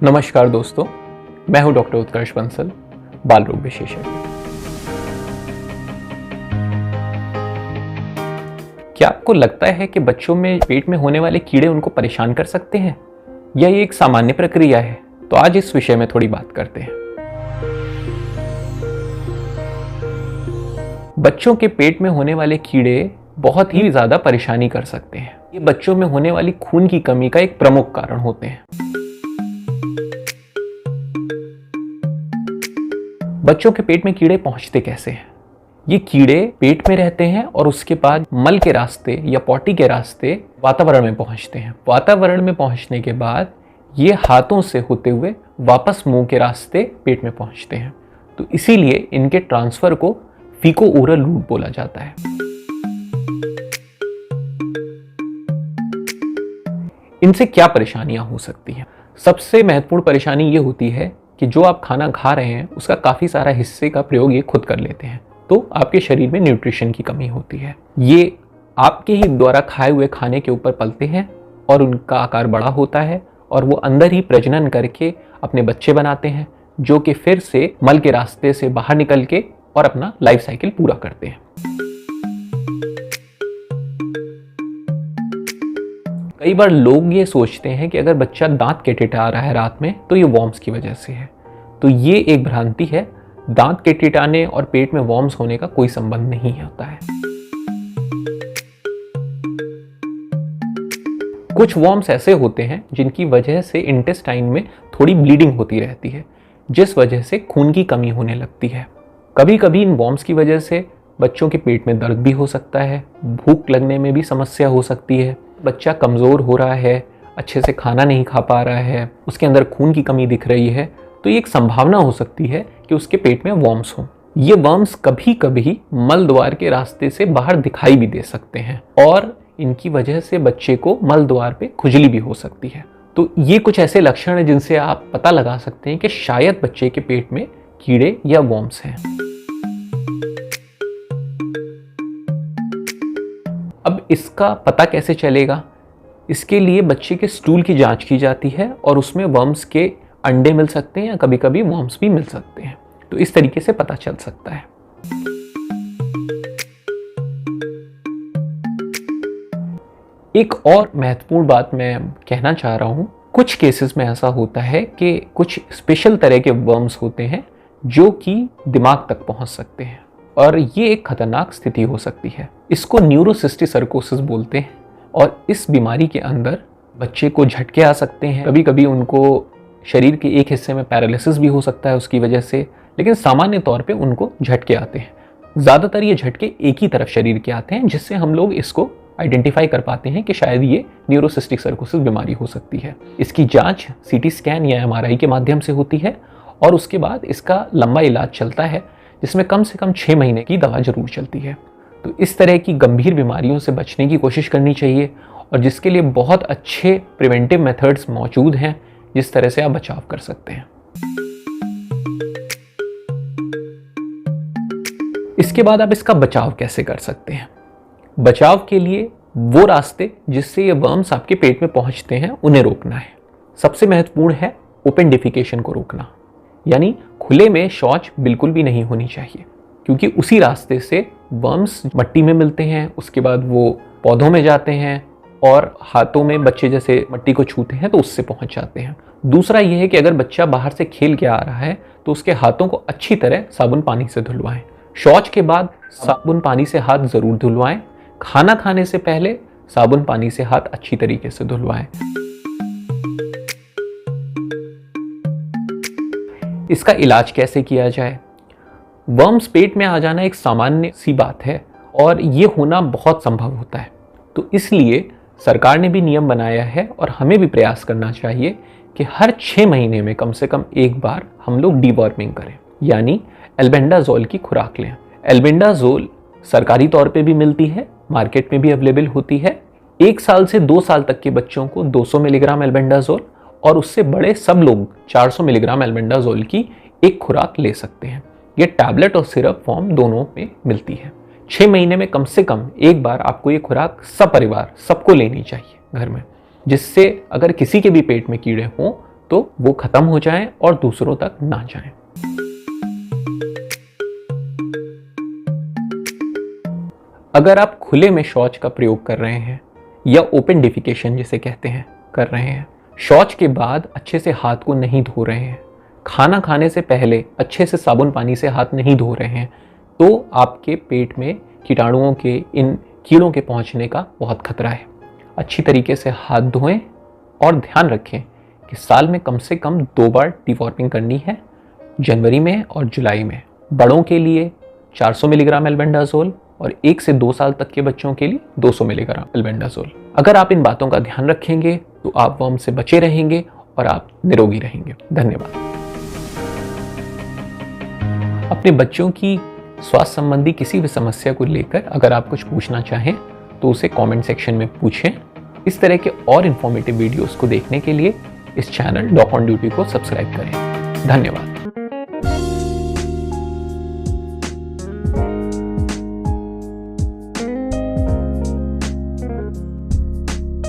नमस्कार दोस्तों, मैं हूं डॉक्टर उत्कर्ष बंसल, बाल रोग विशेषज्ञ। क्या आपको लगता है कि बच्चों में पेट में होने वाले कीड़े उनको परेशान कर सकते हैं या ये एक सामान्य प्रक्रिया है? तो आज इस विषय में थोड़ी बात करते हैं। बच्चों के पेट में होने वाले कीड़े बहुत ही ज्यादा परेशानी कर सकते हैं। ये बच्चों में होने वाली खून की कमी का एक प्रमुख कारण होते हैं। बच्चों के पेट में कीड़े पहुंचते कैसे हैं? ये कीड़े पेट में रहते हैं और उसके बाद मल के रास्ते या पॉटी के रास्ते वातावरण में पहुंचते हैं। वातावरण में पहुंचने के बाद ये हाथों से होते हुए वापस मुंह के रास्ते पेट में पहुंचते हैं। तो इसीलिए इनके ट्रांसफर को फीको ओरल रूट बोला जाता है। इनसे क्या परेशानियां हो सकती हैं? सबसे महत्वपूर्ण परेशानी ये होती है कि जो आप खाना खा रहे हैं उसका काफी सारा हिस्से का प्रयोग ये खुद कर लेते हैं, तो आपके शरीर में न्यूट्रिशन की कमी होती है। ये आपके ही द्वारा खाए हुए खाने के ऊपर पलते हैं और उनका आकार बड़ा होता है और वो अंदर ही प्रजनन करके अपने बच्चे बनाते हैं, जो कि फिर से मल के रास्ते से बाहर निकल के और अपना लाइफ साइकिल पूरा करते हैं। कई बार लोग ये सोचते हैं कि अगर बच्चा दांत किटकिटा रहा है रात में तो ये वॉर्म्स की वजह से है। तो ये एक भ्रांति है। दांत किटकिटाने और पेट में वॉर्म्स होने का कोई संबंध नहीं होता है। कुछ वॉर्म्स ऐसे होते हैं जिनकी वजह से इंटेस्टाइन में थोड़ी ब्लीडिंग होती रहती है, जिस वजह से खून की कमी होने लगती है। कभी कभी इन वॉर्म्स की वजह से बच्चों के पेट में दर्द भी हो सकता है, भूख लगने में भी समस्या हो सकती है। बच्चा कमज़ोर हो रहा है, अच्छे से खाना नहीं खा पा रहा है, उसके अंदर खून की कमी दिख रही है, तो ये एक संभावना हो सकती है कि उसके पेट में वॉर्म्स हों। ये वॉर्म्स कभी कभी मल द्वार के रास्ते से बाहर दिखाई भी दे सकते हैं और इनकी वजह से बच्चे को मल द्वार पे खुजली भी हो सकती है। तो ये कुछ ऐसे लक्षण हैं जिनसे आप पता लगा सकते हैं कि शायद बच्चे के पेट में कीड़े या वॉर्म्स हैं। अब इसका पता कैसे चलेगा? इसके लिए बच्चे के स्टूल की जांच की जाती है और उसमें वर्म्स के अंडे मिल सकते हैं या कभी कभी वर्म्स भी मिल सकते हैं। तो इस तरीके से पता चल सकता है। एक और महत्वपूर्ण बात मैं कहना चाह रहा हूं, कुछ केसेस में ऐसा होता है कि कुछ स्पेशल तरह के वर्म्स होते हैं जो कि दिमाग तक पहुंच सकते हैं और ये एक खतरनाक स्थिति हो सकती है। इसको न्यूरोसिस्टिसर्कोसिस बोलते हैं और इस बीमारी के अंदर बच्चे को झटके आ सकते हैं। कभी कभी उनको शरीर के एक हिस्से में पैरालिसिस भी हो सकता है उसकी वजह से, लेकिन सामान्य तौर पे उनको झटके आते हैं। ज़्यादातर ये झटके एक ही तरफ शरीर के आते हैं, जिससे हम लोग इसको आइडेंटिफाई कर पाते हैं कि शायद ये न्यूरोसिस्टिक सर्कोसिस बीमारी हो सकती है। इसकी जांच सीटी स्कैन या एमआरआई के माध्यम से होती है और उसके बाद इसका लंबा इलाज चलता है, जिसमें कम से कम 6 महीने की दवा जरूर चलती है। तो इस तरह की गंभीर बीमारियों से बचने की कोशिश करनी चाहिए और जिसके लिए बहुत अच्छे प्रिवेंटिव मेथड्स मौजूद हैं, जिस तरह से आप बचाव कर सकते हैं। इसके बाद आप इसका बचाव कैसे कर सकते हैं? बचाव के लिए वो रास्ते जिससे ये वर्म्स आपके पेट में पहुंचते हैं उन्हें रोकना है। सबसे महत्वपूर्ण है ओपन डिफिकेशन को रोकना, यानी खुले में शौच बिल्कुल भी नहीं होनी चाहिए, क्योंकि उसी रास्ते से वर्म्स मट्टी में मिलते हैं, उसके बाद वो पौधों में जाते हैं और हाथों में बच्चे जैसे मट्टी को छूते हैं तो उससे पहुंच जाते हैं। दूसरा यह है कि अगर बच्चा बाहर से खेल के आ रहा है तो उसके हाथों को अच्छी तरह साबुन पानी से धुलवाएं। शौच के बाद साबुन पानी से हाथ जरूर धुलवाएं। खाना खाने से पहले साबुन पानी से हाथ अच्छी तरीके से धुलवाएं। इसका इलाज कैसे किया जाए? वर्म्स पेट में आ जाना एक सामान्य सी बात है और ये होना बहुत संभव होता है। तो इसलिए सरकार ने भी नियम बनाया है और हमें भी प्रयास करना चाहिए कि हर 6 महीने में कम से कम एक बार हम लोग डीवर्मिंग करें, यानी एल्बेंडाजोल की खुराक लें। एल्बेंडाजोल सरकारी तौर पे भी मिलती है, मार्केट में भी अवेलेबल होती है। 1 साल से 2 साल तक के बच्चों को 200 मिलीग्राम एल्बेंडाजोल और उससे बड़े सब लोग 400 मिलीग्राम एल्बेंडाजोल की एक खुराक ले सकते हैं। ये टैबलेट और सिरप फॉर्म दोनों में मिलती है। 6 महीने में कम से कम एक बार आपको ये खुराक सब परिवार सबको लेनी चाहिए घर में, जिससे अगर किसी के भी पेट में कीड़े हों तो वो खत्म हो जाएं और दूसरों तक ना जाएं। अगर आप खुले में शौच का प्रयोग कर रहे हैं या ओपन डिफिकेशन जिसे कहते हैं कर रहे हैं, शौच के बाद अच्छे से हाथ को नहीं धो रहे हैं, खाना खाने से पहले अच्छे से साबुन पानी से हाथ नहीं धो रहे हैं, तो आपके पेट में कीटाणुओं के, इन कीड़ों के पहुंचने का बहुत खतरा है। अच्छी तरीके से हाथ धोएं और ध्यान रखें कि साल में कम से कम 2 बार डीवॉर्मिंग करनी है, जनवरी में और जुलाई में। बड़ों के लिए 400 मिलीग्राम एल्बेंडाजोल और 1 से 2 साल तक के बच्चों के लिए 200 मिलीग्राम एल्बेंडाजोल। अगर आप इन बातों का ध्यान रखेंगे तो आप वर्म से बचे रहेंगे और आप निरोगी रहेंगे। धन्यवाद। अपने बच्चों की स्वास्थ्य संबंधी किसी भी समस्या को लेकर अगर आप कुछ पूछना चाहें तो उसे कमेंट सेक्शन में पूछें। इस तरह के और इन्फॉर्मेटिव वीडियोस को देखने के लिए इस चैनल डॉग ऑन ड्यूटी को सब्सक्राइब करें। धन्यवाद।